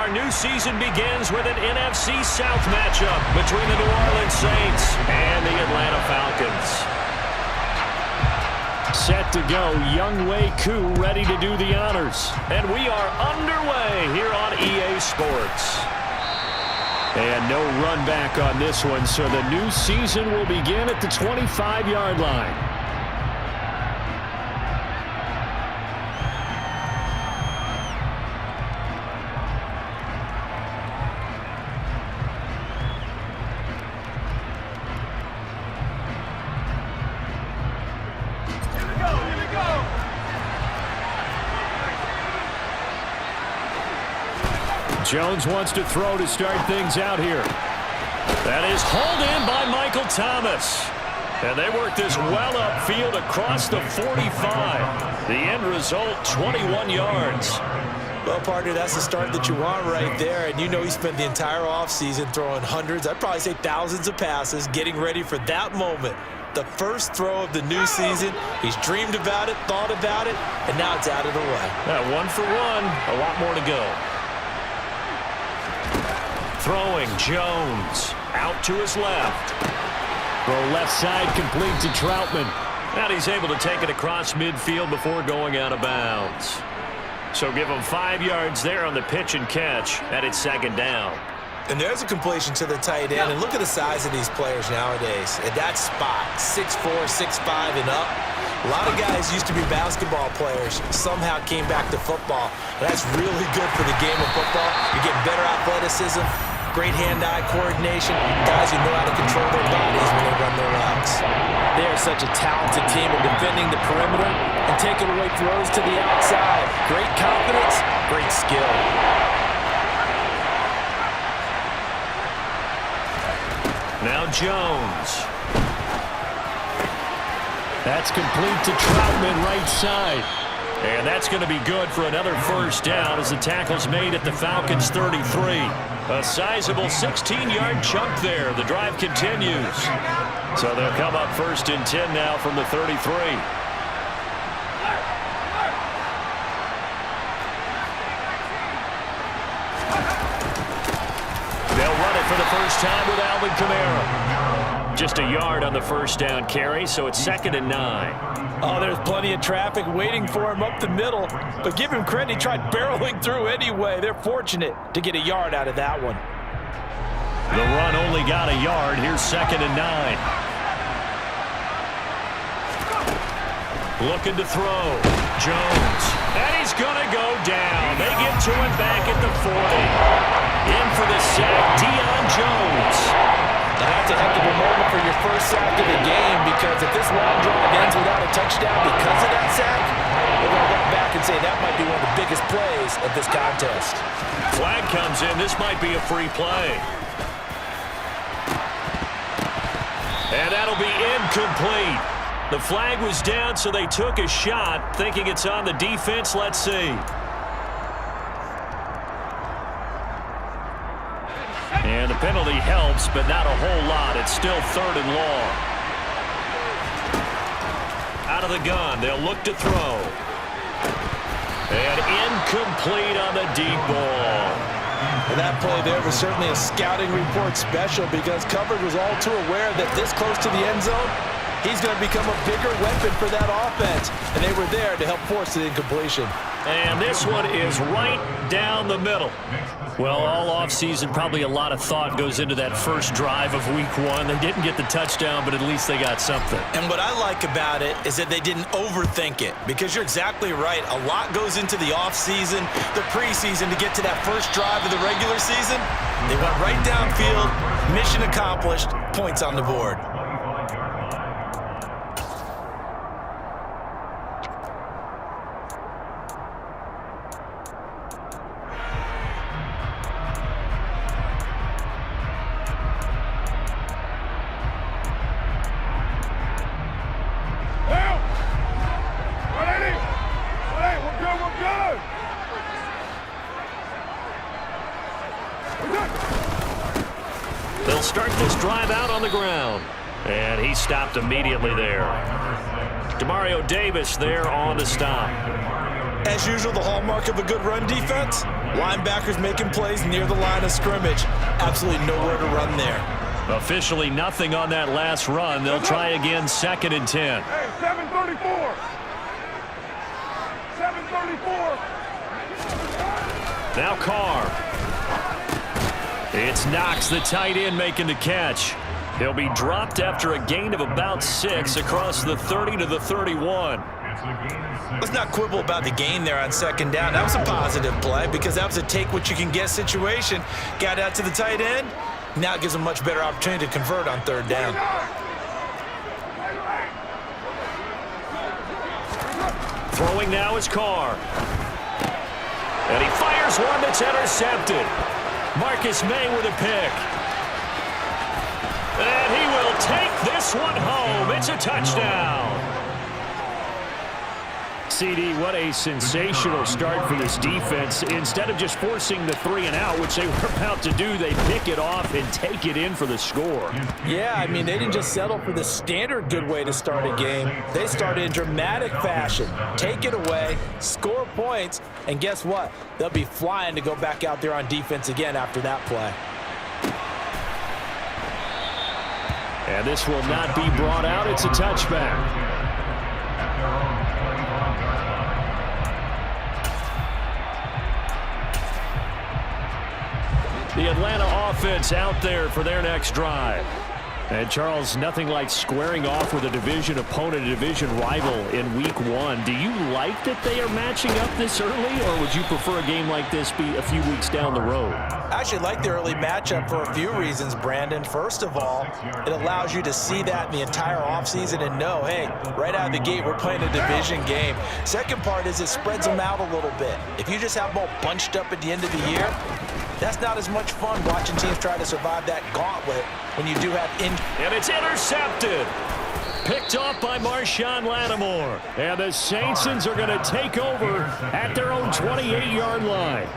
our new season begins with an NFC South matchup between the New Orleans Saints and the Atlanta Falcons. Set to go, Younghoe Koo ready to do the honors. And we are underway here on EA Sports. And no run back on this one, so the new season will begin at the 25-yard line. Jones wants to throw to start things out here. That is hauled in by Michael Thomas. And they work this well upfield across the 45. The end result, 21 yards. Well, partner, that's the start that you want right there. And you know he spent the entire offseason throwing hundreds, I'd probably say thousands of passes, getting ready for that moment. The first throw of the new season. He's dreamed about it, thought about it, and now it's out of the way. 1 for 1, a lot more to go. Throwing, Jones, out to his left. Throw left side, complete to Troutman. And he's able to take it across midfield before going out of bounds. So give him 5 yards there on the pitch and catch, and it's second down. And there's a completion to the tight end. And look at the size of these players nowadays. At that spot, 6'4", 6'5", and up. A lot of guys used to be basketball players, somehow came back to football. And that's really good for the game of football. You're getting better athleticism, great hand-eye coordination, guys who know how to control their bodies when they run their routes. They are such a talented team in defending the perimeter and taking away throws to the outside. Great confidence, great skill. Now Jones. That's complete to Troutman, right side. And that's going to be good for another first down as the tackle's made at the Falcons' 33. A sizable 16-yard chunk there. The drive continues. So they'll come up first and 10 now from the 33. They'll run it for the first time with Alvin Kamara. Just a yard on the first down carry, so it's 2nd and 9. Oh, there's plenty of traffic waiting for him up the middle. But give him credit, he tried barreling through anyway. They're fortunate to get a yard out of that one. The run only got a yard. Here's 2nd and 9. Looking to throw. Jones. And he's going to go down. They get to him back at the 40. In for the sack, Deion Jones. That's a heck of a moment for your first sack of the game, because if this long drive ends without a touchdown because of that sack, we're going to look back and say that might be one of the biggest plays of this contest. Flag comes in. This might be a free play. And that'll be incomplete. The flag was down, so they took a shot, thinking it's on the defense. Let's see. And the penalty helps, but not a whole lot. It's still 3rd and long. Out of the gun, they'll look to throw. And incomplete on the deep ball. And that play there was certainly a scouting report special, because coverage was all too aware that this close to the end zone, he's going to become a bigger weapon for that offense. And they were there to help force the incompletion. And this one is right down the middle. Well, all offseason, probably a lot of thought goes into that first drive of week 1. They didn't get the touchdown, but at least they got something. And what I like about it is that they didn't overthink it, because you're exactly right. A lot goes into the offseason, the preseason, to get to that first drive of the regular season. They went right downfield, mission accomplished, points on the board. They'll start this drive out on the ground. And he stopped immediately there. Demario Davis there on the stop. As usual, the hallmark of a good run defense, Linebackers making plays near the line of scrimmage. Absolutely nowhere to run there. Officially nothing on that last run. They'll try again, 2nd and 10. Hey, 734. 734. Now Carr. It's Knox, the tight end, making the catch. He'll be dropped after a gain of about 6 across the 30 to the 31. Let's not quibble about the gain there on 2nd down. That was a positive play because that was a take-what-you-can-get situation. Got out to the tight end. Now it gives them a much better opportunity to convert on 3rd down. Throwing now is Carr. And he fires one that's intercepted. Marcus May with a pick. And he will take this one home. It's a touchdown. CD, what a sensational start for this defense. Instead of just forcing the 3-and-out, which they were about to do, they pick it off and take it in for the score. Yeah, I mean, they didn't just settle for the standard good way to start a game. They started in dramatic fashion. Take it away, score points, and guess what? They'll be flying to go back out there on defense again after that play. And this will not be brought out. It's a touchback. The Atlanta offense out there for their next drive. And, Charles, nothing like squaring off with a division opponent, a division rival in Week 1. Do you like that they are matching up this early, or would you prefer a game like this be a few weeks down the road? I actually like the early matchup for a few reasons, Brandon. First of all, it allows you to see that in the entire offseason and know, hey, right out of the gate, we're playing a division game. Second part is it spreads them out a little bit. If you just have them all bunched up at the end of the year, that's not as much fun watching teams try to survive that gauntlet when you do have And it's intercepted. Picked off by Marshawn Lattimore. And the Saints are going to take over at their own 28-yard line.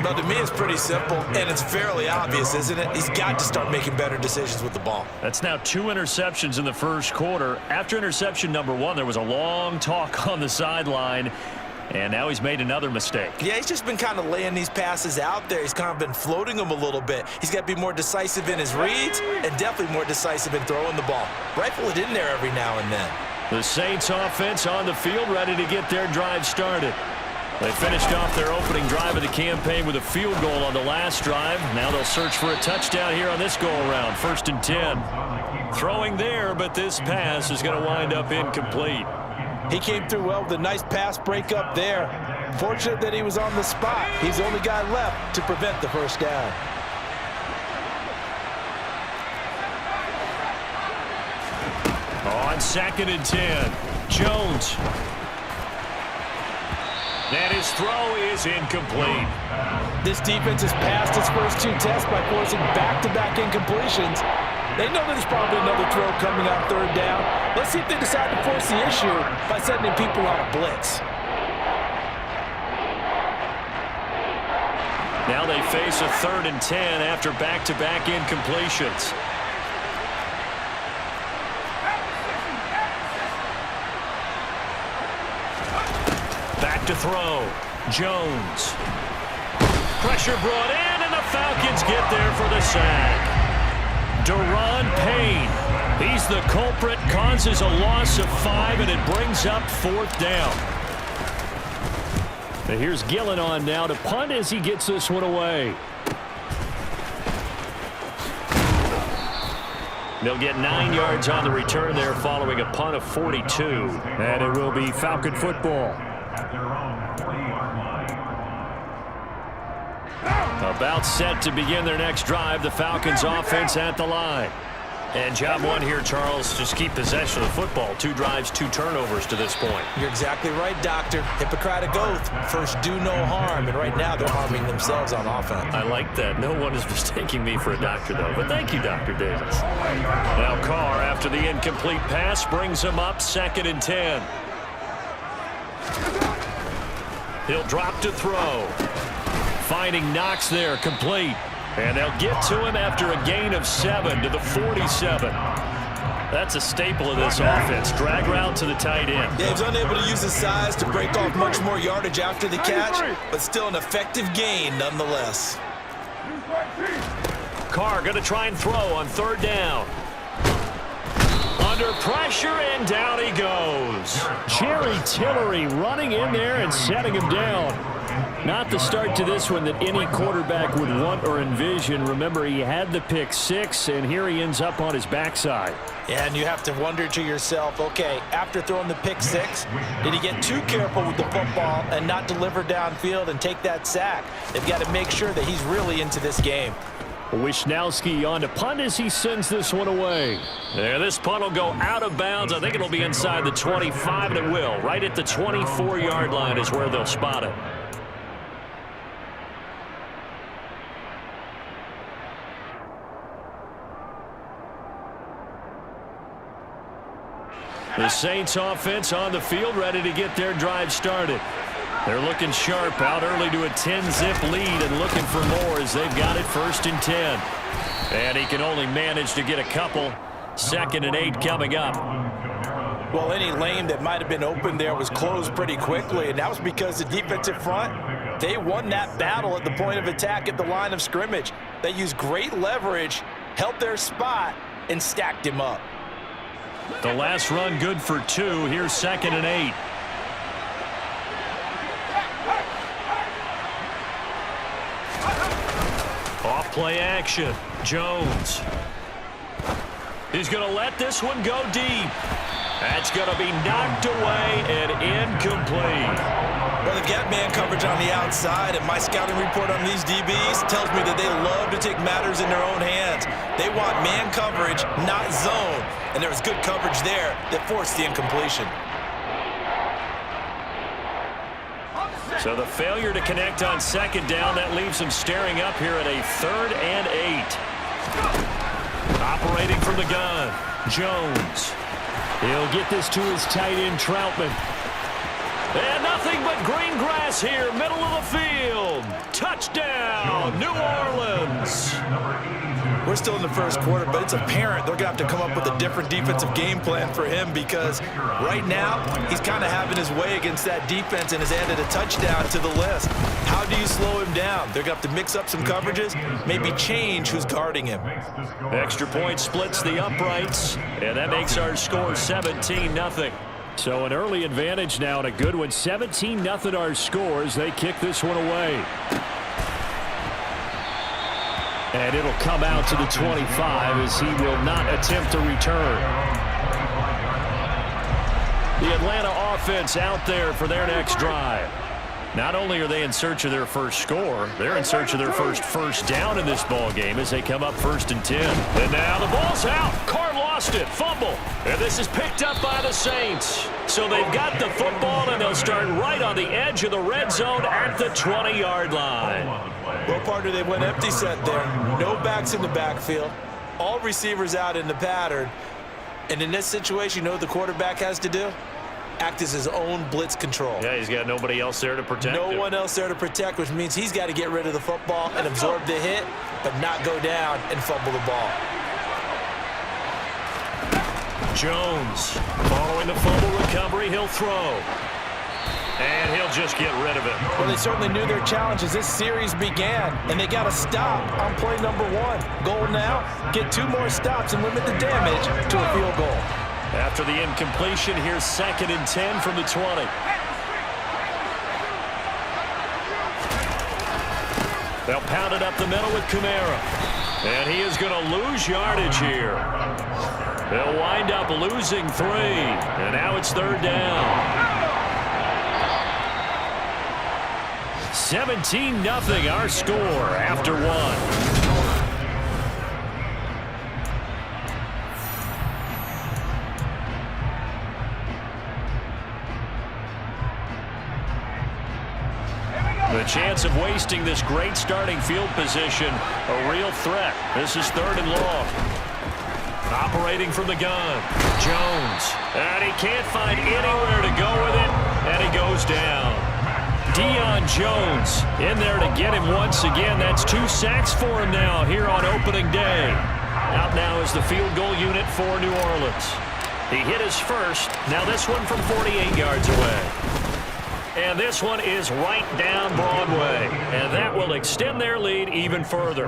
Well, to me, it's pretty simple, and it's fairly obvious, isn't it? He's got to start making better decisions with the ball. That's now 2 interceptions in the first quarter. After interception number 1, there was a long talk on the sideline. And now he's made another mistake. Yeah, he's just been kind of laying these passes out there. He's kind of been floating them a little bit. He's got to be more decisive in his reads and definitely more decisive in throwing the ball. Rifle it in there every now and then. The Saints offense on the field, ready to get their drive started. They finished off their opening drive of the campaign with a field goal on the last drive. Now they'll search for a touchdown here on this go-around. 1st and 10. Throwing there, but this pass is going to wind up incomplete. He came through well with a nice pass breakup there. Fortunate that he was on the spot. He's the only guy left to prevent the first down. On 2nd and 10, Jones. And his throw is incomplete. This defense has passed its first 2 tests by forcing back-to-back incompletions. They know there's probably another throw coming on 3rd down. Let's see if they decide to force the issue by sending people on a blitz. Now they face a 3rd and 10 after back-to-back incompletions. Back to throw. Jones. Pressure brought in, and the Falcons get there for the sack. Deron Payne. He's the culprit, causes a loss of 5, and it brings up 4th down. And here's Gillen on now to punt as he gets this one away. They'll get 9 yards on the return there following a punt of 42. And it will be Falcon football. About set to begin their next drive. The Falcons offense at the line. And job 1 here, Charles, just keep possession of the football. 2 drives, 2 turnovers to this point. You're exactly right, Doctor. Hippocratic oath. First, do no harm. And right now, they're harming themselves on offense. I like that. No one is mistaking me for a doctor, though. But thank you, Dr. Davis. Now Carr, after the incomplete pass, brings him up 2nd and 10. He'll drop to throw. Finding Knox there, complete. And they'll get to him after a gain of 7 to the 47. That's a staple of this offense. Drag route to the tight end. Yeah, he's unable to use his size to break off much more yardage after the catch, but still an effective gain nonetheless. Carr going to try and throw on third down. Under pressure, and down he goes. Jerry Tillery running in there and setting him down. Not the start to this one that any quarterback would want or envision. Remember, he had the pick six, and here he ends up on his backside. Yeah, and you have to wonder to yourself, okay, after throwing the pick six, did he get too careful with the football and not deliver downfield and take that sack? They've got to make sure that he's really into this game. Wisnowski on to punt as he sends this one away. Yeah, this punt will go out of bounds. I think it'll be inside the 25, and it will. Right at the 24-yard line is where they'll spot it. The Saints offense on the field, ready to get their drive started. They're looking sharp, out early to a 10-zip lead and looking for more as they've got it 1st and 10. And he can only manage to get a couple. 2nd and 8 coming up. Well, any lane that might have been open there was closed pretty quickly, and that was because the defensive front, they won that battle at the point of attack at the line of scrimmage. They used great leverage, held their spot, and stacked him up. The last run good for 2. Here's 2nd and 8. Off play action. Jones. He's going to let this one go deep. That's going to be knocked away and incomplete. Well, they've got man coverage on the outside, and my scouting report on these DBs tells me that they love to take matters in their own hands. They want man coverage, not zone, and there was good coverage there that forced the incompletion. So the failure to connect on 2nd down, that leaves him staring up here at a 3rd and 8. Operating from the gun, Jones. He'll get this to his tight end, Troutman. And nothing but green grass here, middle of the field. Touchdown, New Orleans. We're still in the first quarter, but it's apparent they're going to have to come up with a different defensive game plan for him because right now he's kind of having his way against that defense and has added a touchdown to the list. How do you slow him down? They're going to have to mix up some coverages, maybe change who's guarding him. Extra point splits the uprights, and that makes our score 17-0. So an early advantage now and a good one. 17-0 our scores. They kick this one away. And it'll come out to the 25 as he will not attempt to return. The Atlanta offense out there for their next drive. Not only are they in search of their first score, they're in search of their first down in this ball game as they come up 1st and 10. And now the ball's out. Carr lost it. Fumble. And this is picked up by the Saints. So they've got the football, and they'll start right on the edge of the red zone at the 20-yard line. Well, partner, they went empty set there. No backs in the backfield. All receivers out in the pattern. And in this situation, you know what the quarterback has to do? Act as his own blitz control. Yeah, he's got nobody else there to protect him. No one else there to protect, which means he's got to get rid of the football and absorb the hit, but not go down and fumble the ball. Jones, following the fumble recovery, he'll throw. And he'll just get rid of it. Well, they certainly knew their challenge as this series began, and they got to stop on play number 1. Goal now, get 2 more stops and limit the damage to a field goal. After the incompletion, here's 2nd and 10 from the 20. They'll pound it up the middle with Kamara. And he is going to lose yardage here. They'll wind up losing 3. And now it's 3rd down. 17-0 our score after 1. The chance of wasting this great starting field position, a real threat. This is 3rd and long. Operating from the gun, Jones. And he can't find anywhere to go with it, and he goes down. Deion Jones in there to get him once again. That's 2 sacks for him now here on opening day. Out now is the field goal unit for New Orleans. He hit his first. Now this one from 48 yards away. And this one is right down Broadway. And that will extend their lead even further.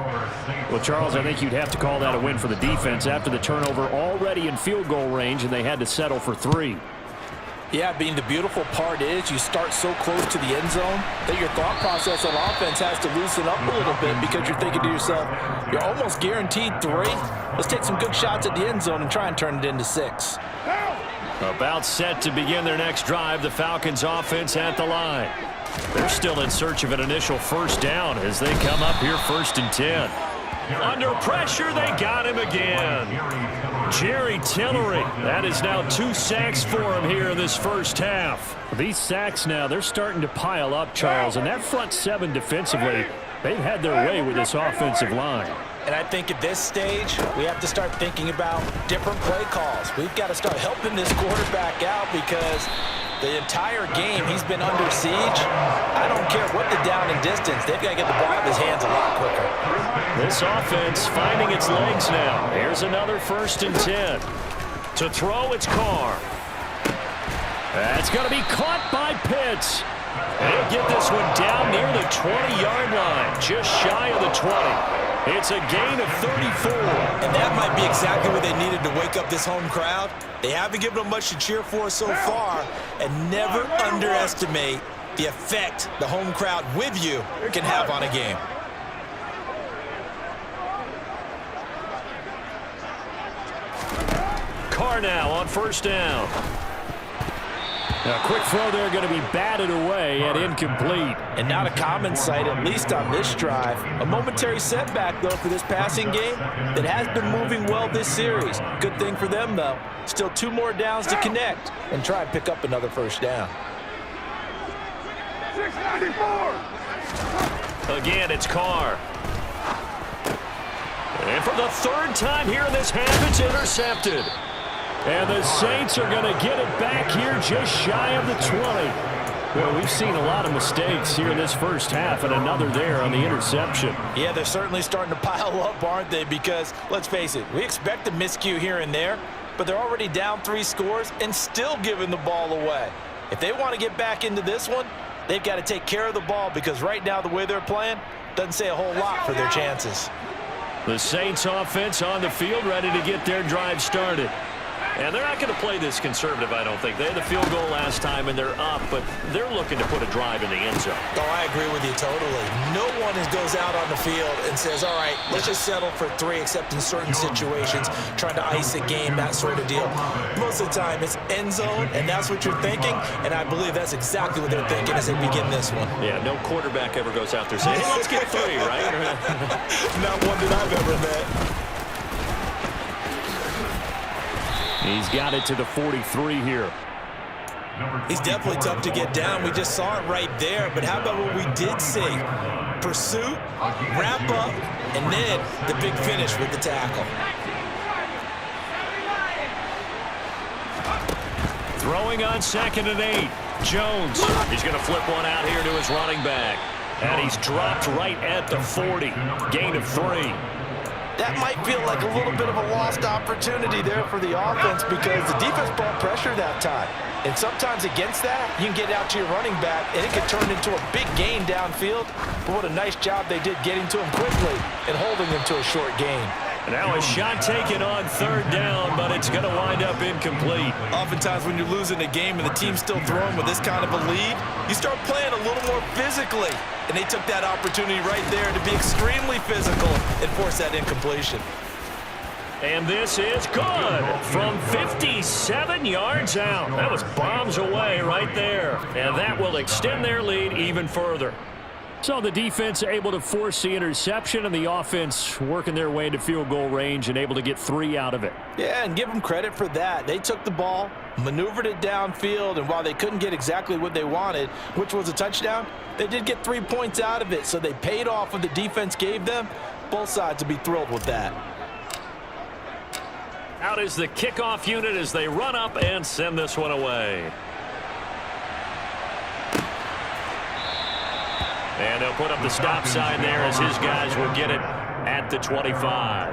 Well, Charles, I think you'd have to call that a win for the defense after the turnover already in field goal range, and they had to settle for 3. Yeah, Bean, the beautiful part is you start so close to the end zone that your thought process on offense has to loosen up a little bit because you're thinking to yourself, you're almost guaranteed 3. Let's take some good shots at the end zone and try and turn it into 6. About set to begin their next drive, the Falcons offense at the line. They're still in search of an initial first down as they come up here 1st and 10. Under pressure, they got him again. Jerry Tillery. That is now 2 sacks for him here in this first half. These sacks now, they're starting to pile up, Charles, and that front 7 defensively, they've had their way with this offensive line. And I think at this stage, we have to start thinking about different play calls. We've got to start helping this quarterback out because the entire game he's been under siege. I don't care what the down and distance. They've got to get the ball out of his hands a lot quicker. This offense finding its legs now. Here's another 1st and 10. To throw, it's Carr. That's going to be caught by Pitts. They'll get this one down near the 20-yard line, just shy of the 20. It's a gain of 34. And that might be exactly what they needed to wake up this home crowd. They haven't given them much to cheer for so far, and never underestimate the effect the home crowd with you can have on a game. Carr now on 1st down. A quick throw there going to be batted away and incomplete. And not a common sight, at least on this drive. A momentary setback, though, for this passing game that has been moving well this series. Good thing for them, though. Still 2 more downs to connect and try and pick up another first down. 694. Again, it's Carr. And for the 3rd time here in this half, it's intercepted. And the Saints are going to get it back here just shy of the 20. Well, we've seen a lot of mistakes here in this first half, and another there on the interception. Yeah, they're certainly starting to pile up, aren't they? Because, let's face it, we expect a miscue here and there, but they're already down 3 scores and still giving the ball away. If they want to get back into this one, they've got to take care of the ball because right now the way they're playing doesn't say a whole lot for their chances. The Saints offense on the field ready to get their drive started. And they're not going to play this conservative, I don't think. They had the field goal last time, and they're up, but they're looking to put a drive in the end zone. Oh, I agree with you totally. No one goes out on the field and says, all right, let's just settle for 3, except in certain situations, trying to ice a game, that sort of deal. Most of the time, it's end zone, and that's what you're thinking, and I believe that's exactly what they're thinking as they begin this one. Yeah, no quarterback ever goes out there saying, hey, let's get 3, right? Not one that I've ever met. He's got it to the 43 here. He's definitely tough to get down. We just saw it right there. But how about what we did see? Pursuit, wrap up, and then the big finish with the tackle. Throwing on 2nd and 8. Jones. He's going to flip one out here to his running back. And he's dropped right at the 40. Gain of 3. That might feel like a little bit of a lost opportunity there for the offense because the defense brought pressure that time. And sometimes against that, you can get out to your running back, and it can turn into a big gain downfield. But what a nice job they did getting to him quickly and holding him to a short gain. Now a shot taken on 3rd down, but it's going to wind up incomplete. Oftentimes when you're losing a game and the team's still throwing with this kind of a lead, you start playing a little more physically. And they took that opportunity right there to be extremely physical and force that incompletion. And this is good from 57 yards out. That was bombs away right there. And that will extend their lead even further. So the defense able to force the interception, and the offense working their way into field goal range and able to get 3 out of it. Yeah, and give them credit for that. They took the ball, maneuvered it downfield, and while they couldn't get exactly what they wanted, which was a touchdown, they did get 3 points out of it. So they paid off what the defense gave them. Both sides would be thrilled with that. Out is the kickoff unit as they run up and send this one away. And they'll put up the stop sign there as his guys will get it at the 25.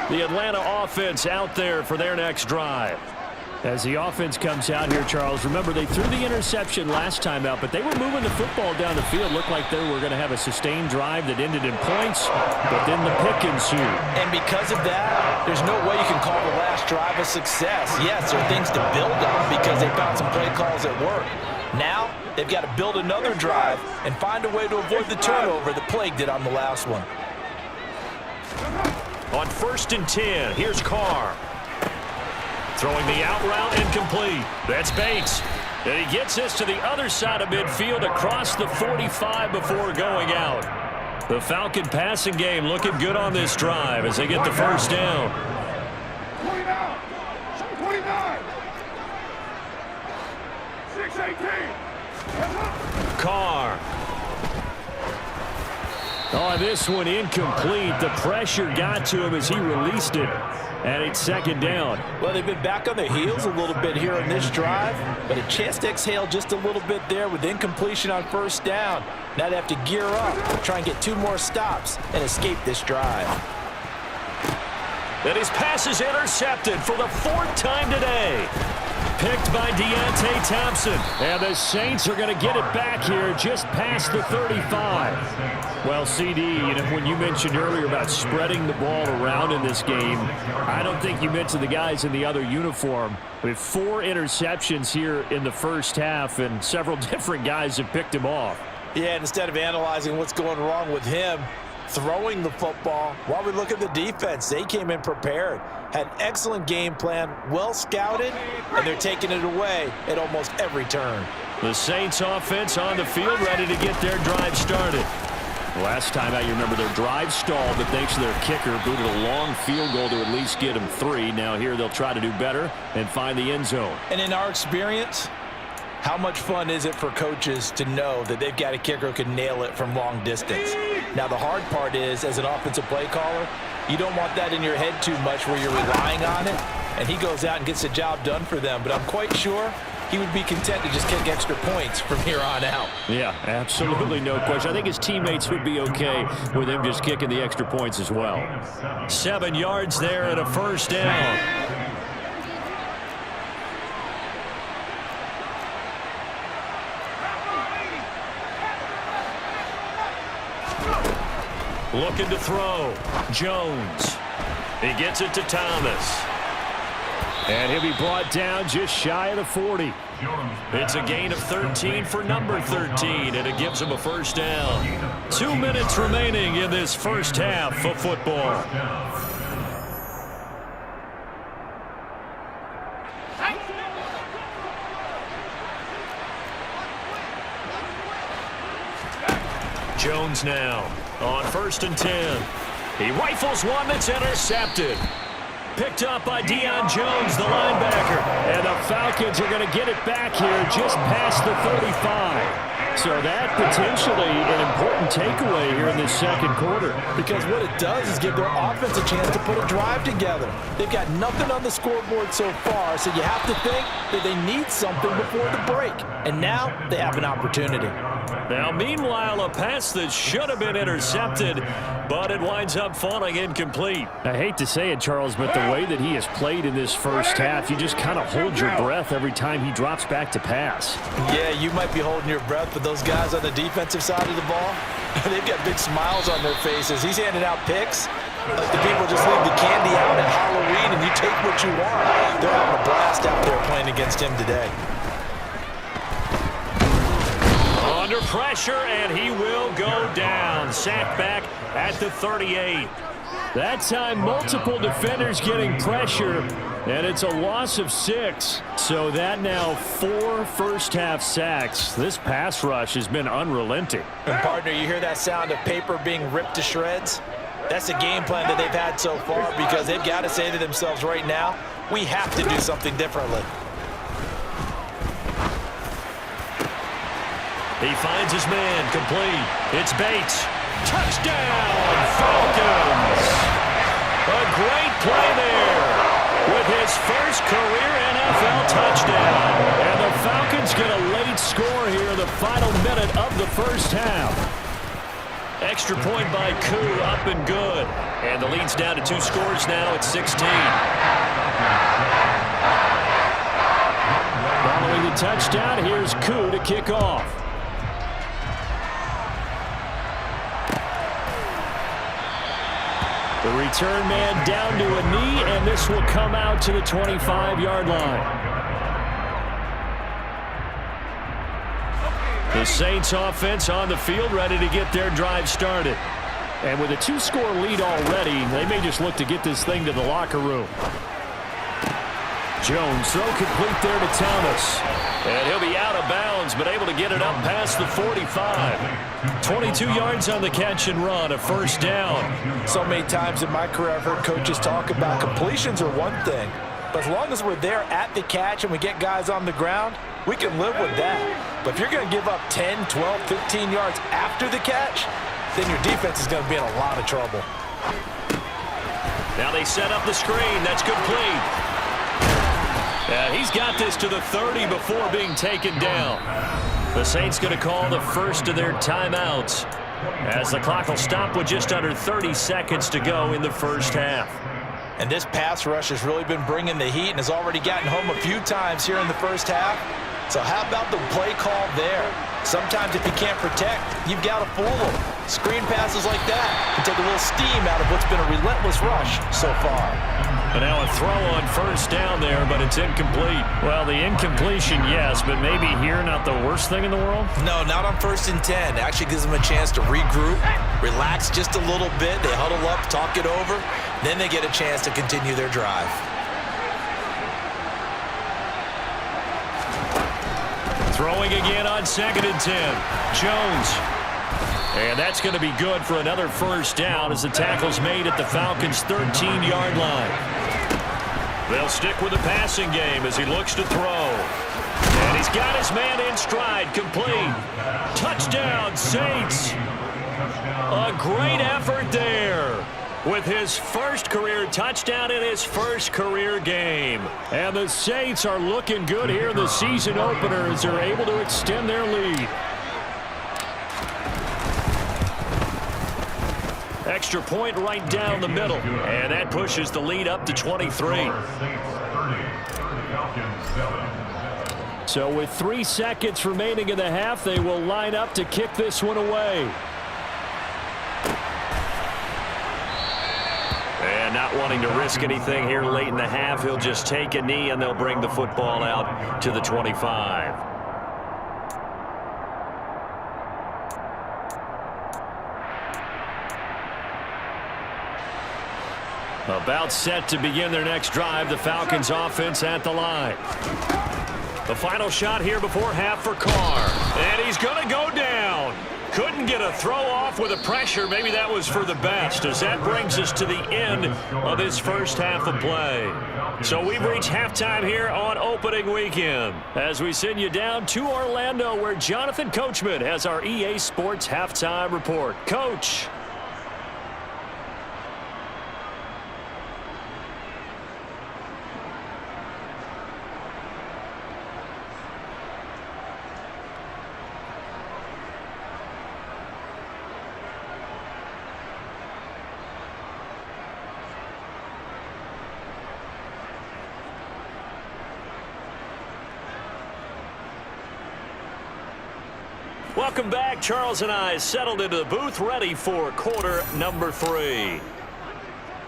The Atlanta offense out there for their next drive. As the offense comes out here, Charles, remember they threw the interception last time out, but they were moving the football down the field. Looked like they were going to have a sustained drive that ended in points, but then the pick ensued. And because of that, there's no way you can call the last drive a success. Yes, there are things to build on because they found some play calls at work. Now, they've got to build another drive and find a way to avoid the turnover that plagued it on the last one. On 1st and 10, here's Carr. Throwing the out route incomplete. That's Bates. And he gets this to the other side of midfield across the 45 before going out. The Falcon passing game looking good on this drive as they get the first down. 29. 6-18. Carr. Oh, this one incomplete. The pressure got to him as he released it. And it's second down. Well, they've been back on their heels a little bit here in this drive, but a chance to exhale just a little bit there with incompletion on first down. Now they have to gear up, try and get 2 more stops, and escape this drive. And his pass is intercepted for the 4th time today. Picked by Deontay Thompson. And the Saints are going to get it back here just past the 35. Well, CD, when you mentioned earlier about spreading the ball around in this game, I don't think you mentioned the guys in the other uniform. With 4 interceptions here in the first half, and several different guys have picked him off. Yeah, instead of analyzing what's going wrong with him, throwing the football, while we look at the defense, they came in prepared, had an excellent game plan, well scouted, and they're taking it away at almost every turn. The Saints offense on the field ready to get their drive started. Last time out, you remember their drive stalled, but thanks to their kicker, booted a long field goal to at least get them 3. Now here they'll try to do better and find the end zone. And in our experience, how much fun is it for coaches to know that they've got a kicker who can nail it from long distance? Now, the hard part is, as an offensive play caller, you don't want that in your head too much where you're relying on it, and he goes out and gets the job done for them. But I'm quite sure he would be content to just kick extra points from here on out. Yeah, absolutely no question. I think his teammates would be okay with him just kicking the extra points as well. 7 yards there and a first down. Looking to throw. Jones. He gets it to Thomas. And he'll be brought down just shy of the 40. It's a gain of 13 for number 13, and it gives him a first down. 2 minutes remaining in this first half of football. Jones now on 1st and 10. He rifles one that's intercepted. Picked up by Deion Jones, the linebacker. And the Falcons are going to get it back here just past the 35. So that potentially an important takeaway here in this second quarter. Because what it does is give their offense a chance to put a drive together. They've got nothing on the scoreboard so far, so you have to think that they need something before the break. And now they have an opportunity. Now, meanwhile, a pass that should have been intercepted, but it winds up falling incomplete. I hate to say it, Charles, but the way that he has played in this first half, you just kind of hold your breath every time he drops back to pass. Yeah, you might be holding your breath, but those guys on the defensive side of the ball, they've got big smiles on their faces. He's handing out picks like the people just leave the candy out at Halloween and you take what you want. They're having a blast out there playing against him today. Under pressure, and he will go down. Sacked back at the 38. That time, multiple defenders getting pressure, and it's a loss of 6. So that now 4 first-half sacks. This pass rush has been unrelenting. And partner, you hear that sound of paper being ripped to shreds? That's the game plan that they've had so far because they've got to say to themselves right now, we have to do something differently. He finds his man, complete. It's Bates. Touchdown, Falcons! A great play there with his first career NFL touchdown. And the Falcons get a late score here in the final minute of the first half. Extra point by Koo, up and good. And the lead's down to 2 scores now at 16. Following the touchdown, here's Koo to kick off. The return man down to a knee, and this will come out to the 25-yard line. The Saints offense on the field, ready to get their drive started. And with a 2-score lead already, they may just look to get this thing to the locker room. Jones, throw complete there to Thomas. And he'll be out of bounds, but able to get it up past the 45. 22 yards on the catch and run, a first down. So many times in my career I've heard coaches talk about completions are one thing, but as long as we're there at the catch and we get guys on the ground, we can live with that. But if you're going to give up 10, 12, 15 yards after the catch, then your defense is going to be in a lot of trouble. Now they set up the screen. That's complete. And he's got this to the 30 before being taken down. The Saints going to call the first of their timeouts as the clock will stop with just under 30 seconds to go in the first half. And this pass rush has really been bringing the heat and has already gotten home a few times here in the first half. So how about the play call there? Sometimes if you can't protect, you've got to fool them. Screen passes like that can take a little steam out of what's been a relentless rush so far. And now a throw on first down there, but it's incomplete. Well, the incompletion, yes, but maybe here not the worst thing in the world? No, not on 1st and 10. It actually gives them a chance to regroup, relax just a little bit. They huddle up, talk it over. Then they get a chance to continue their drive. Throwing again on 2nd and 10. Jones. And that's going to be good for another first down as the tackle's made at the Falcons' 13-yard line. They'll stick with the passing game as he looks to throw. And he's got his man in stride, complete. Touchdown, Saints. A great effort there with his first career touchdown in his first career game. And the Saints are looking good here in the season opener as they're able to extend their lead. Extra point right down the middle. And that pushes the lead up to 23. So with 3 seconds remaining in the half, they will line up to kick this one away. And not wanting to risk anything here late in the half, he'll just take a knee and they'll bring the football out to the 25. About set to begin their next drive, the Falcons offense at the line. The final shot here before half for Carr. And he's going to go down. Couldn't get a throw off with the pressure. Maybe that was for the best, as that brings us to the end of this first half of play. So we've reached halftime here on opening weekend as we send you down to Orlando, where Jonathan Coachman has our EA Sports halftime report. Coach. Welcome back. Charles and I settled into the booth, ready for quarter number 3.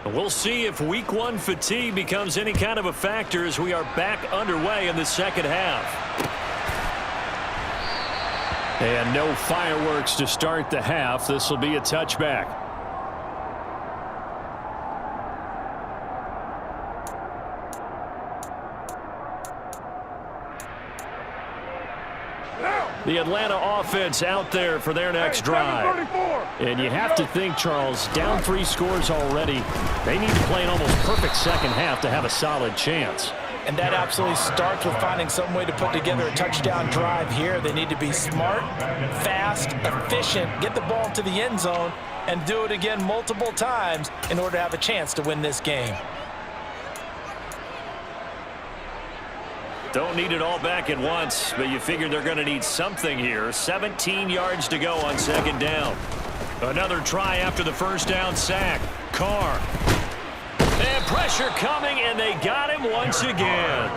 We'll see if week 1 fatigue becomes any kind of a factor as we are back underway in the second half. And no fireworks to start the half. This will be a touchback. The Atlanta offense out there for their next drive. And you have to think, Charles, down 3 scores already. They need to play an almost perfect second half to have a solid chance. And that absolutely starts with finding some way to put together a touchdown drive here. They need to be smart, fast, efficient, get the ball to the end zone, and do it again multiple times in order to have a chance to win this game. Don't need it all back at once, but you figure they're going to need something here. 17 yards to go on second down. Another try after the first down sack. Carr. And pressure coming, and they got him once again.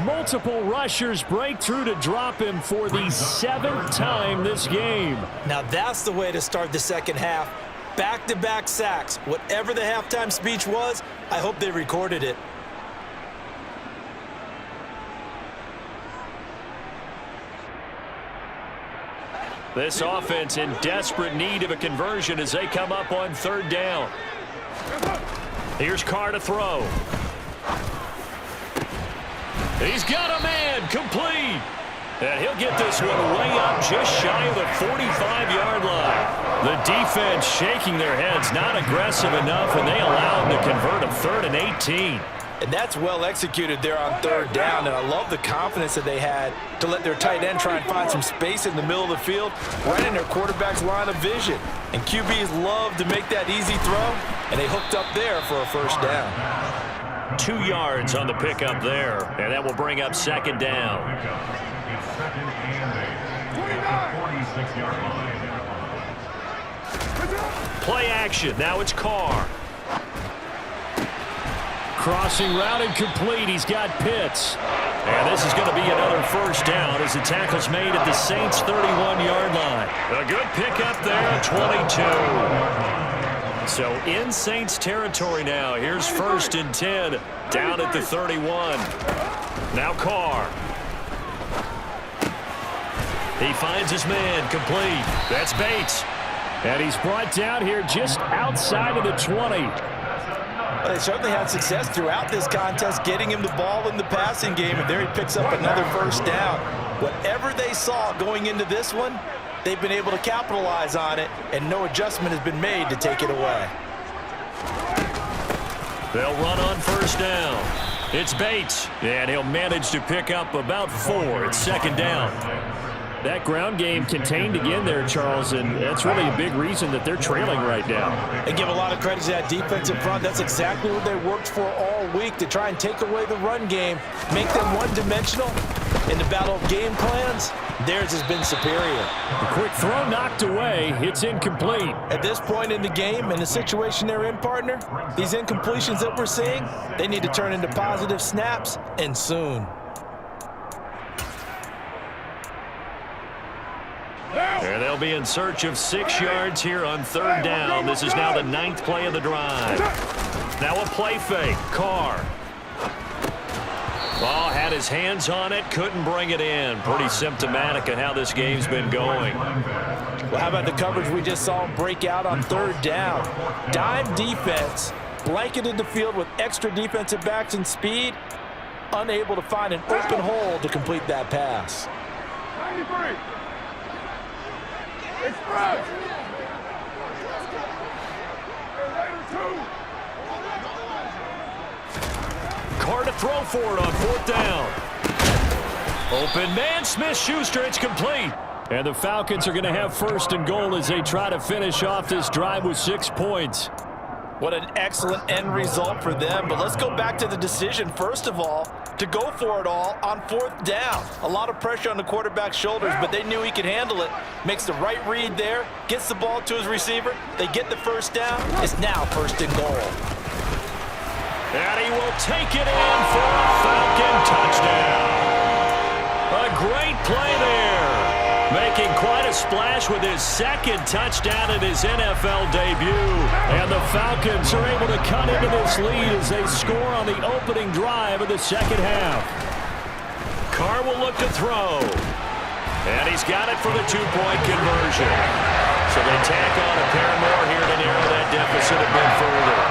Multiple rushers break through to drop him for the 7th time this game. Now that's the way to start the second half. Back-to-back sacks. Whatever the halftime speech was, I hope they recorded it. This offense in desperate need of a conversion as they come up on third down. Here's Carr to throw. He's got a man, complete. And he'll get this one way up just shy of the 45-yard line. The defense shaking their heads, not aggressive enough, and they allow him to convert a 3rd and 18. And that's well executed there on third down, and I love the confidence that they had to let their tight end try and find some space in the middle of the field, right in their quarterback's line of vision. And QBs love to make that easy throw, and they hooked up there for a first down. 2 yards on the pickup there, and that will bring up second down. Play action. Now it's Carr. Crossing route and complete. He's got Pitts. And this is going to be another first down as the tackle's made at the Saints' 31-yard line. A good pickup there at 22. So in Saints territory now. Here's 1st and 10 down at the 31. Now Carr. He finds his man, complete. That's Bates. And he's brought down here just outside of the 20. They certainly had success throughout this contest, getting him the ball in the passing game, and there he picks up another first down. Whatever they saw going into this one, they've been able to capitalize on it, and no adjustment has been made to take it away. They'll run on first down. It's Bates, and he'll manage to pick up about 4. It's second down. That ground game contained again there, Charles, and that's really a big reason that they're trailing right now. They give a lot of credit to that defensive front. That's exactly what they worked for all week, to try and take away the run game, make them one-dimensional. In the battle of game plans, theirs has been superior. A quick throw knocked away. It's incomplete. At this point in the game, in the situation they're in, partner, these incompletions that we're seeing, they need to turn into positive snaps, and soon. And they'll be in search of 6 yards here on third down. This is now the 9th play of the drive. Now a play fake. Carr. Ball had his hands on it, couldn't bring it in. Pretty symptomatic of how this game's been going. Well, how about the coverage we just saw him break out on third down? Dime defense, blanketed the field with extra defensive backs and speed, unable to find an open hole to complete that pass. 93. Express. Carr to throw for it on 4th down. Open man, Smith-Schuster, it's complete. And the Falcons are going to have 1st and goal as they try to finish off this drive with 6 points. What an excellent end result for them. But let's go back to the decision, first of all, to go for it all on 4th down. A lot of pressure on the quarterback's shoulders, but they knew he could handle it. Makes the right read there, gets the ball to his receiver. They get the first down. It's now 1st and goal. And he will take it in for a Falcon touchdown. A great play there. Making quite a splash with his 2nd touchdown in his NFL debut. And the Falcons are able to cut into this lead as they score on the opening drive of the second half. Carr will look to throw. And he's got it for the 2-point conversion. So they tack on a pair more here to narrow that deficit a bit further.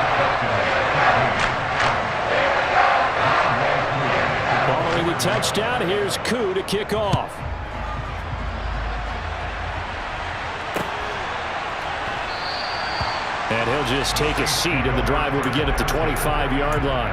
Following the touchdown, here's Koo to kick off. And he'll just take a seat, and the drive will begin at the 25-yard line.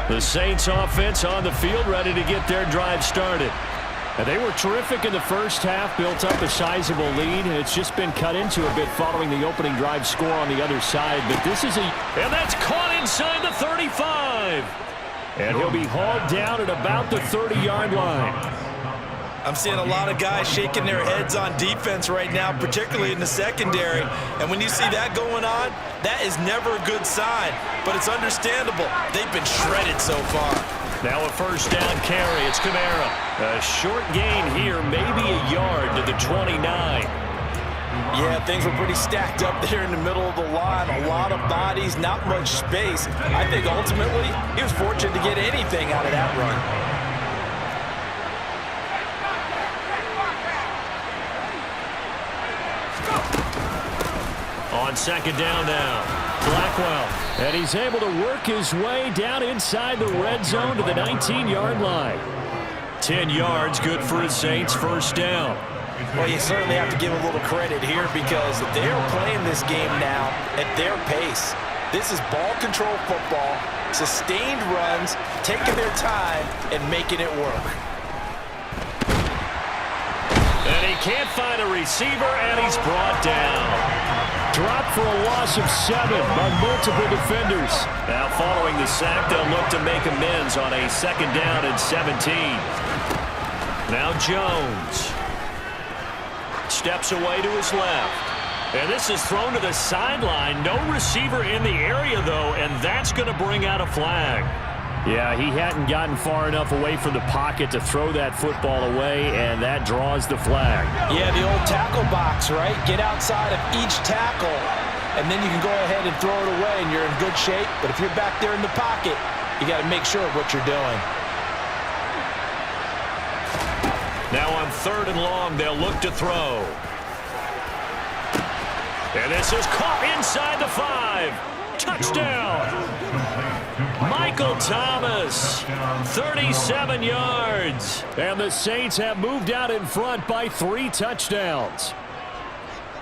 The Saints offense on the field, ready to get their drive started. They were terrific in the first half, built up a sizable lead, and it's just been cut into a bit following the opening drive score on the other side. But this is And that's caught inside the 35. And he'll be hauled down at about the 30-yard line. I'm seeing a lot of guys shaking their heads on defense right now, particularly in the secondary. And when you see that going on, that is never a good sign. But it's understandable. They've been shredded so far. Now a first down carry. It's Kamara. A short gain here, maybe a yard to the 29. Yeah, things were pretty stacked up there in the middle of the line. A lot of bodies, not much space. I think ultimately he was fortunate to get anything out of that run. On second down now, Blackwell. And he's able to work his way down inside the red zone to the 19-yard line. 10 yards, good for the Saints, first down. Well, you certainly have to give a little credit here because they're playing this game now at their pace. This is ball control football, sustained runs, taking their time, and making it work. And he can't find a receiver, and he's brought down. Dropped for a loss of 7 by multiple defenders. Now following the sack, they'll look to make amends on a second down and 17. Now Jones steps away to his left. And this is thrown to the sideline. No receiver in the area, though, and that's going to bring out a flag. Yeah, he hadn't gotten far enough away from the pocket to throw that football away, and that draws the flag. Yeah, the old tackle box, right? Get outside of each tackle, and then you can go ahead and throw it away, and you're in good shape. But if you're back there in the pocket, you got to make sure of what you're doing. Now on third and long, they'll look to throw. And this is caught inside the 5. Touchdown. Michael Thomas, 37 yards. And the Saints have moved out in front by 3 touchdowns.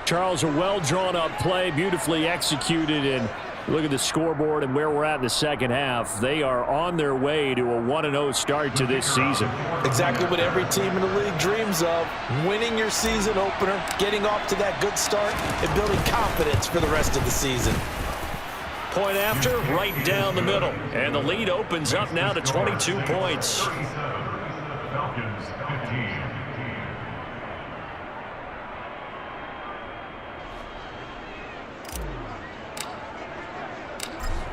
Charles, a well-drawn-up play, beautifully executed, and look at the scoreboard and where we're at in the second half. They are on their way to a 1-0 start to this season. Exactly what every team in the league dreams of, winning your season opener, getting off to that good start, and building confidence for the rest of the season. Point after, right down the middle. And the lead opens up now to 22 points. Falcons 15.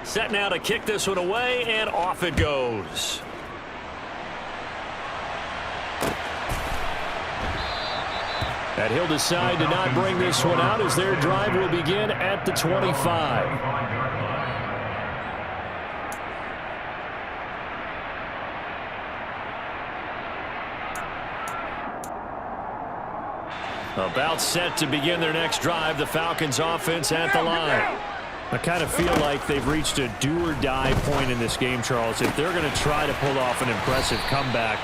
Set now to kick this one away, and off it goes. And he'll decide to not bring this one out as their drive will begin at the 25. About set to begin their next drive, the Falcons offense at the line. I kind of feel like they've reached a do-or-die point in this game, Charles. If they're going to try to pull off an impressive comeback,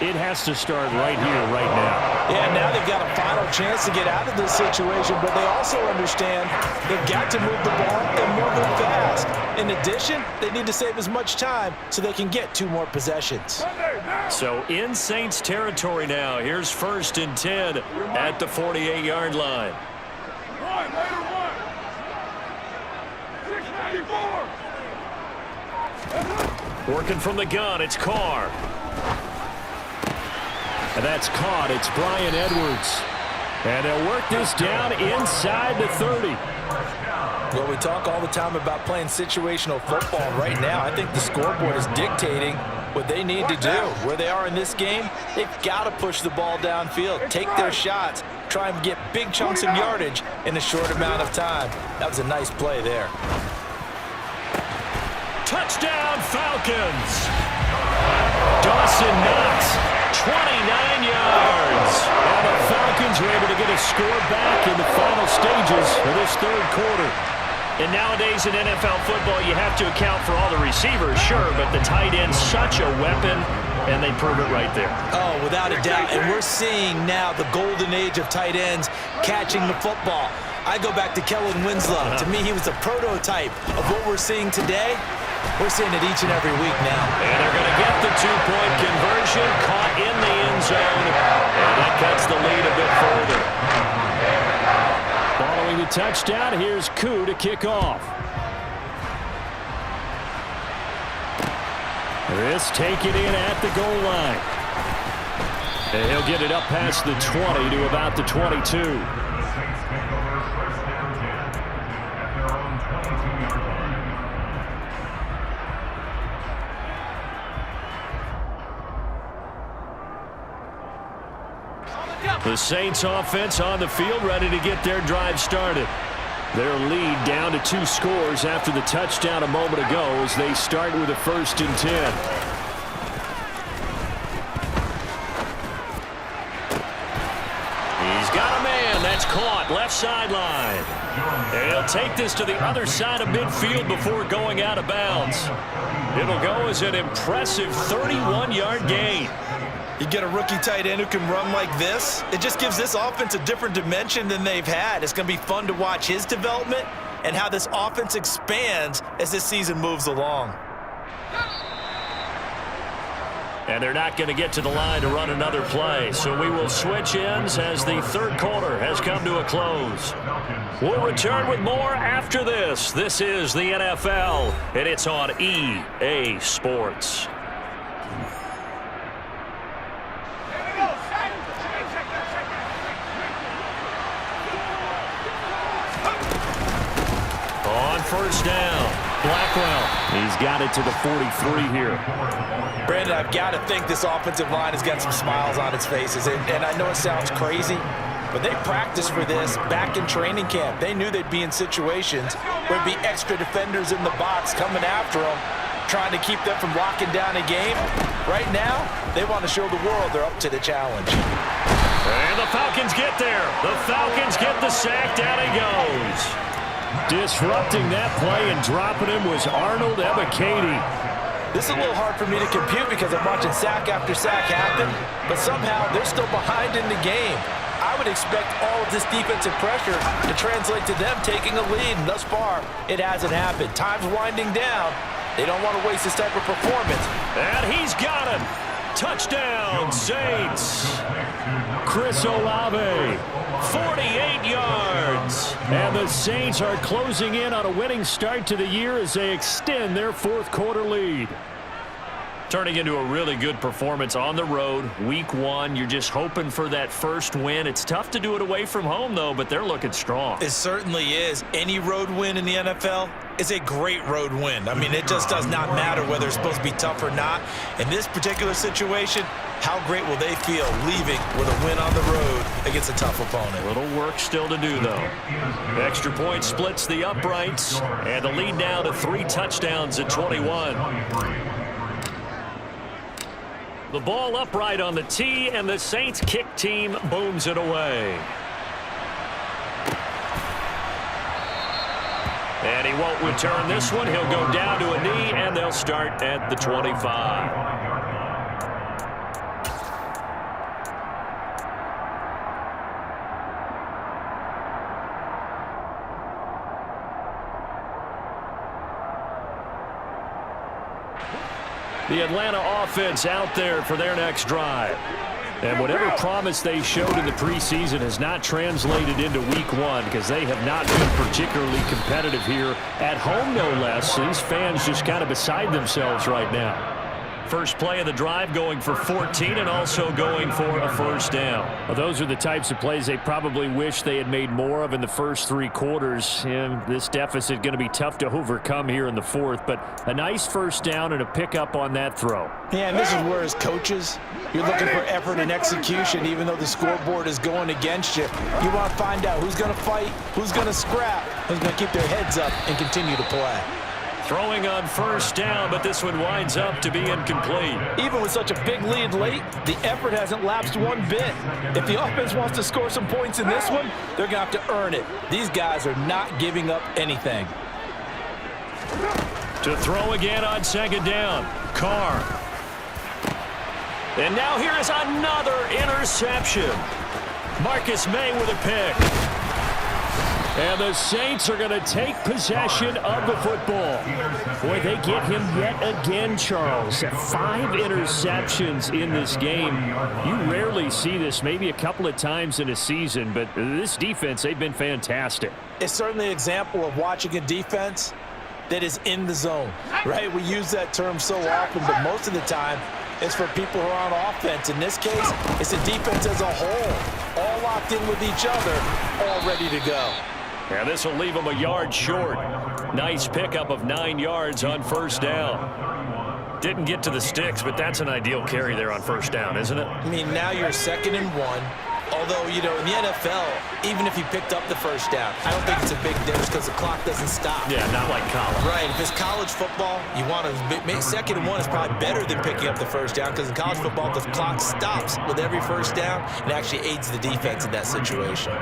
it has to start right here, right now. Yeah, now they've got a final chance to get out of this situation, but they also understand they've got to move the ball and move it fast. In addition, they need to save as much time so they can get 2 more possessions. So in Saints territory now, here's first and 10 at the 48-yard line. One, later one. 694. Working from the gun, it's Carr. And that's caught. It's Brian Edwards. And they'll work this down inside the 30. Well, we talk all the time about playing situational football. Right now, I think the scoreboard is dictating what they need to do. Where they are in this game, they've got to push the ball downfield, take their shots, try and get big chunks of yardage in a short amount of time. That was a nice play there. Touchdown, Falcons. Dawson Knox, 29 yards. And the Falcons are able to get a score back in the final stages of this third quarter. And nowadays in NFL football, you have to account for all the receivers, sure, but the tight end's such a weapon, and they prove it right there. Oh, without a doubt. And we're seeing now the golden age of tight ends catching the football. I go back to Kellen Winslow. To me, he was a prototype of what we're seeing today. We're seeing it each and every week now. And they're going to get the 2-point conversion, caught in the end end zone, and that cuts the lead a bit further. Following the touchdown, here's Koo to kick off. This taken in at the goal line. And he'll get it up past the 20 to about the 22. The Saints offense on the field, ready to get their drive started. Their lead down to 2 scores after the touchdown a moment ago as they start with a 1st and 10. He's got a man. That's caught. Left sideline. And he'll take this to the other side of midfield before going out of bounds. It'll go as an impressive 31-yard gain. You get a rookie tight end who can run like this, it just gives this offense a different dimension than they've had. It's going to be fun to watch his development and how this offense expands as this season moves along. And they're not going to get to the line to run another play, so we will switch ends as the 3rd quarter has come to a close. We'll return with more after this. This is the NFL, and it's on EA Sports. On 1st down, Blackwell. He's got it to the 43 here. Brandon, I've got to think this offensive line has got some smiles on its faces. And I know it sounds crazy, but they practiced for this back in training camp. They knew they'd be in situations where there'd be extra defenders in the box coming after them, trying to keep them from locking down a game. Right now, they want to show the world they're up to the challenge. And the Falcons get there. The Falcons get the sack. Down he goes. Disrupting that play and dropping him was Arnold Ebiketie. This is a little hard for me to compute because I'm watching sack after sack happen, but somehow they're still behind in the game. I would expect all of this defensive pressure to translate to them taking a lead, and thus far, it hasn't happened. Time's winding down. They don't want to waste this type of performance. And he's got him. Touchdown, Saints. Chris Olave. 48 yards. And the Saints are closing in on a winning start to the year as they extend their 4th quarter lead. Turning into a really good performance on the road. Week 1, you're just hoping for that first win. It's tough to do it away from home, though, but they're looking strong. It certainly is. Any road win in the NFL is a great road win. I mean, it just does not matter whether it's supposed to be tough or not. In this particular situation, how great will they feel leaving with a win on the road against a tough opponent? Little work still to do, though. Extra point splits the uprights, and the lead now to 3 touchdowns at 21. The ball upright on the tee, and the Saints kick team booms it away. And he won't return this one. He'll go down to a knee, and they'll start at the 25. The Atlanta offense out there for their next drive. And whatever promise they showed in the preseason has not translated into week 1 because they have not been particularly competitive here at home, no less. These fans just kind of beside themselves right now. First play of the drive going for 14 and also going for a 1st down. Well, those are the types of plays they probably wish they had made more of in the first 3 quarters. And this deficit going to be tough to overcome here in the 4th. But a nice 1st down and a pickup on that throw. Yeah, and this is where as coaches, you're looking for effort and execution even though the scoreboard is going against you. You want to find out who's going to fight, who's going to scrap, who's going to keep their heads up and continue to play. Throwing on 1st down, but this one winds up to be incomplete. Even with such a big lead late, the effort hasn't lapsed one bit. If the offense wants to score some points in this one, they're going to have to earn it. These guys are not giving up anything. To throw again on 2nd down, Carr. And now here is another interception. Marcus May with a pick. And the Saints are going to take possession of the football. Boy, they get him yet again, Charles. 5 interceptions in this game. You rarely see this, maybe a couple of times in a season, but this defense, they've been fantastic. It's certainly an example of watching a defense that is in the zone, right? We use that term so often, but most of the time, it's for people who are on offense. In this case, it's the defense as a whole, all locked in with each other, all ready to go. Yeah, this will leave him a yard short. Nice pickup of 9 yards on first down. Didn't get to the sticks, but that's an ideal carry there on first down, isn't it? I mean, now you're 2nd and 1. Although, you know, in the NFL, even if you picked up the first down, I don't think it's a big difference because the clock doesn't stop. Yeah, not like college. Right. If it's college football, you want to make 2nd and 1 is probably better than picking up the first down because in college football, the clock stops with every first down and actually aids the defense in that situation.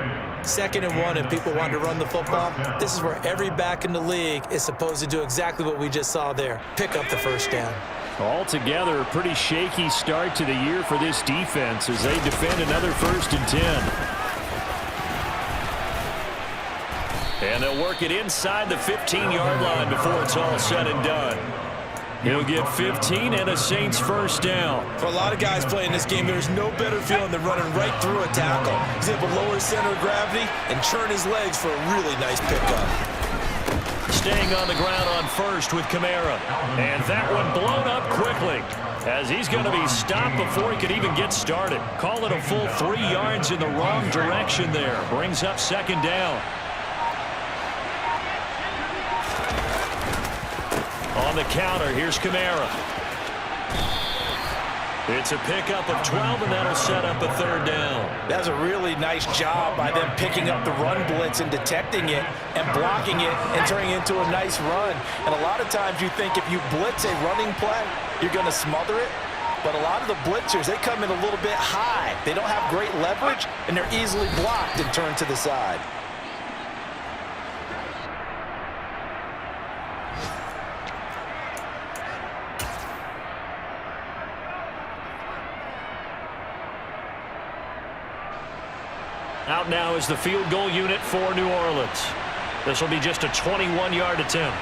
2nd and 1 and people want to run the football, this is where every back in the league is supposed to do exactly what we just saw there, pick up the first down. Altogether, a pretty shaky start to the year for this defense as they defend another 1st and 10. And they'll work it inside the 15-yard line before it's all said and done. He'll get 15 and a Saints first down. For a lot of guys playing this game, there's no better feeling than running right through a tackle. He's able to lower his center of gravity and churn his legs for a really nice pickup. Staying on the ground on first with Kamara. And that one blown up quickly as he's going to be stopped before he could even get started. Call it a full 3 yards in the wrong direction there. Brings up 2nd down. On the counter, here's Kamara. It's a pickup of 12, and that'll set up a 3rd down. That's a really nice job by them picking up the run blitz and detecting it and blocking it and turning it into a nice run. And a lot of times you think if you blitz a running play, you're going to smother it. But a lot of the blitzers, they come in a little bit high. They don't have great leverage, and they're easily blocked and turned to the side. Out now is the field goal unit for New Orleans. This will be just a 21-yard attempt.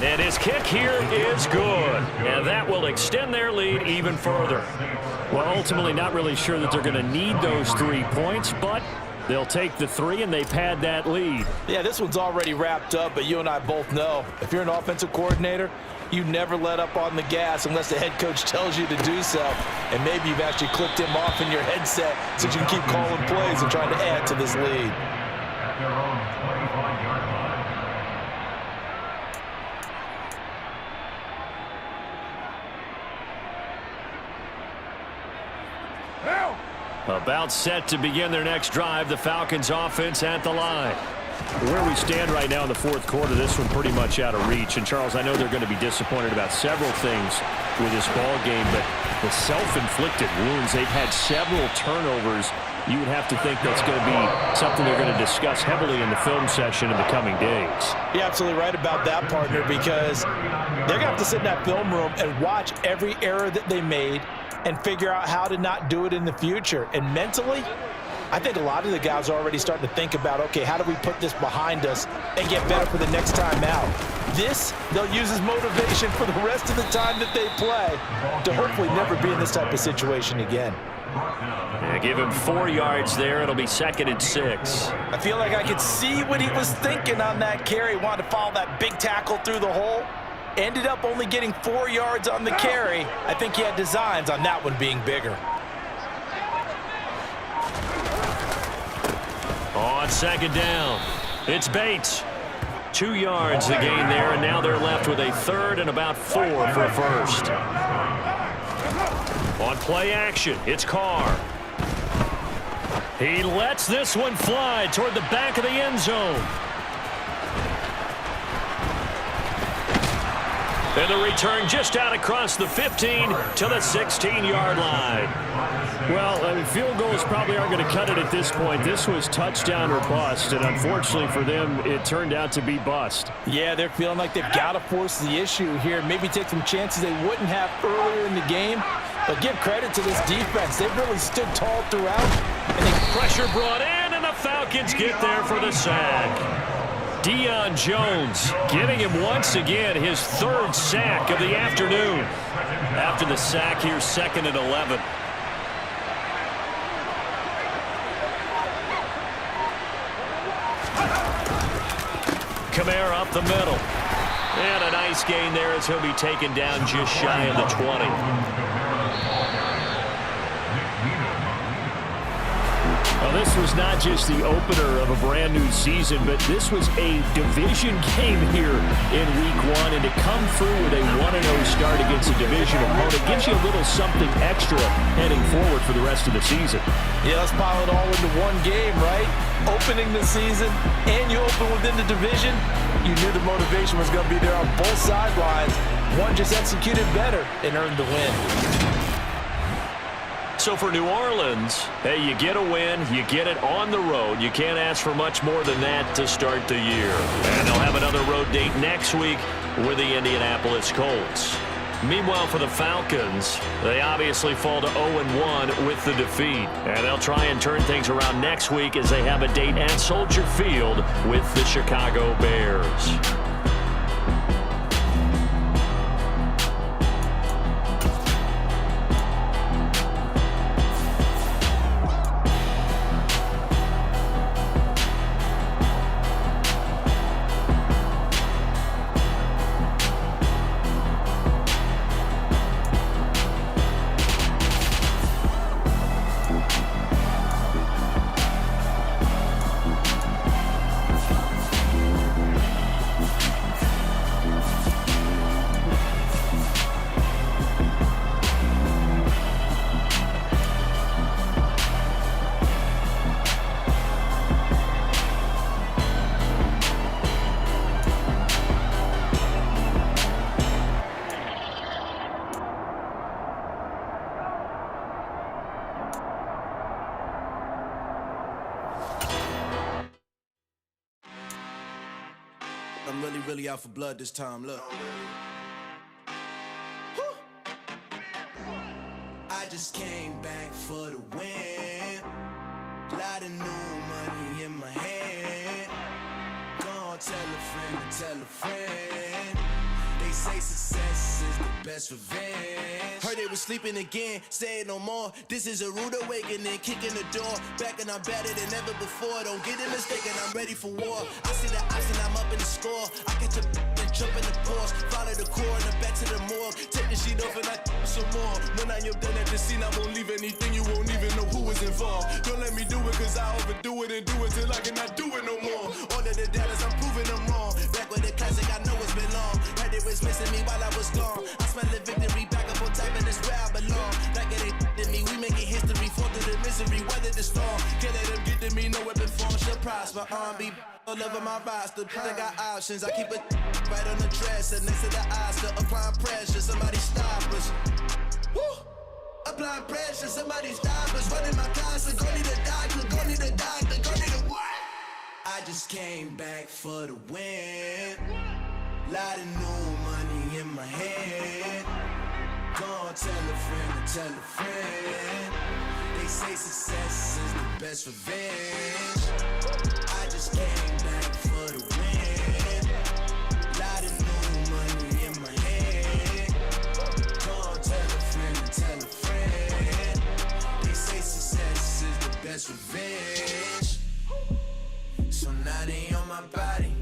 And his kick here is good. And that will extend their lead even further. Well, ultimately not really sure that they're going to need those 3 points, but they'll take the 3 and they pad that lead. Yeah, this one's already wrapped up, but you and I both know if you're an offensive coordinator, you never let up on the gas unless the head coach tells you to do so. And maybe you've actually clicked him off in your headset so you can keep calling plays and trying to add to this lead. At their own 25-yard line. About set to begin their next drive. The Falcons offense at the line. Where we stand right now in the 4th quarter, this one pretty much out of reach. And, Charles, I know they're going to be disappointed about several things with this ball game, but the self-inflicted wounds, they've had several turnovers. You would have to think that's going to be something they're going to discuss heavily in the film session in the coming days. You're absolutely right about that, partner, because they're going to have to sit in that film room and watch every error that they made and figure out how to not do it in the future. And mentally, I think a lot of the guys are already starting to think about, okay, how do we put this behind us and get better for the next time out? This, they'll use as motivation for the rest of the time that they play to hopefully never be in this type of situation again. Yeah, give him 4 yards there. It'll be 2nd and 6. I feel like I could see what he was thinking on that carry. Wanted to follow that big tackle through the hole. Ended up only getting 4 yards on the carry. I think he had designs on that one being bigger. On 2nd down, it's Bates. 2 yards the gain there, and now they're left with a 3rd and about 4 for a first. On play action, it's Carr. He lets this one fly toward the back of the end zone. And the return just out across the 15 to the 16-yard line. Well, I mean, field goals probably aren't going to cut it at this point. This was touchdown or bust, and unfortunately for them, it turned out to be bust. Yeah, they're feeling like they've got to force the issue here. Maybe take some chances they wouldn't have earlier in the game. But give credit to this defense. They've really stood tall throughout. Pressure brought in, and the Falcons get there for the sack. Deion Jones giving him once again his third sack of the afternoon. After the sack, here's 2nd and 11. Kamara up the middle. And a nice gain there as he'll be taken down just shy of the 20. Well, this was not just the opener of a brand new season, but this was a division game here in Week 1. And to come through with a 1-0 start against a division opponent gives you a little something extra heading forward for the rest of the season. Yeah, let's pile it all into one game, right? Opening the season, and you open within the division. You knew the motivation was going to be there on both sidelines. One just executed better and earned the win. So for New Orleans, hey, you get a win, you get it on the road. You can't ask for much more than that to start the year. And they'll have another road date next week with the Indianapolis Colts. Meanwhile, for the Falcons, they obviously fall to 0-1 with the defeat. And they'll try and turn things around next week as they have a date at Soldier Field with the Chicago Bears. I'm really out for blood this time, look. I just came back for the win. Lot of new money in my hand. Gonna tell a friend to tell a friend. They say success is the best revenge. Heard they was sleeping again, say it no more. This is a rude awakening, kicking the door. Back and I'm better than ever before. Don't get it mistaken, I'm ready for war. I see the option, I'm up in the score. I get to and jump in the course. Follow the core and then back to the morgue. Take the sheet off and I some more. When I am done at the scene, I won't leave anything. You won't even know who was involved. Don't let me do it, cause I overdo it and do it till I cannot do it no more. All of the doubters, I'm proving them wrong. Back with the classic, I know it's been long. Heard they was missing me while I was gone. I smell the victory, back up on top, and it's where I belong. Like it ain't to me, we making history. Fall through the misery, weather the storm. Can't let them get to me, no weapon form shall prosper. R&B all over my roster. I got options, I keep it right on the dresser. Next to the Oscar, applying pressure. Somebody stop us. Woo! Applying pressure, somebody stop us. Running my closet, go need a doctor, go need a doctor, go need a what? I just came back for the win. Lot of new money in my hand. Gonna tell a friend to tell a friend. They say success is the best revenge. I just came back for the win. Lot of new money in my hand. Gonna tell a friend to tell a friend. They say success is the best revenge. So now they on my body.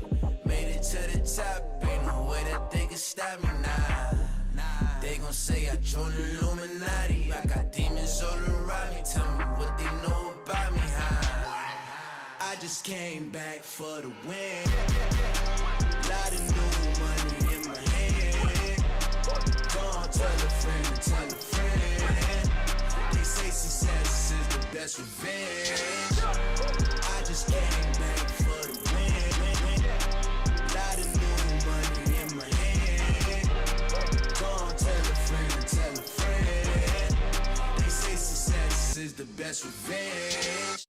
Made it to the top. Ain't no way that they can stop me now. They gon' say I joined the Illuminati. I got demons all around me. Tell me what they know about me, huh? I just came back for the win. Lot of new money in my hand. Gonna tell a friend to tell a friend. They say success is the best revenge. I just came back for the win. Lot of new money in my hand. Gonna tell a friend to tell a friend. They say success is the best revenge.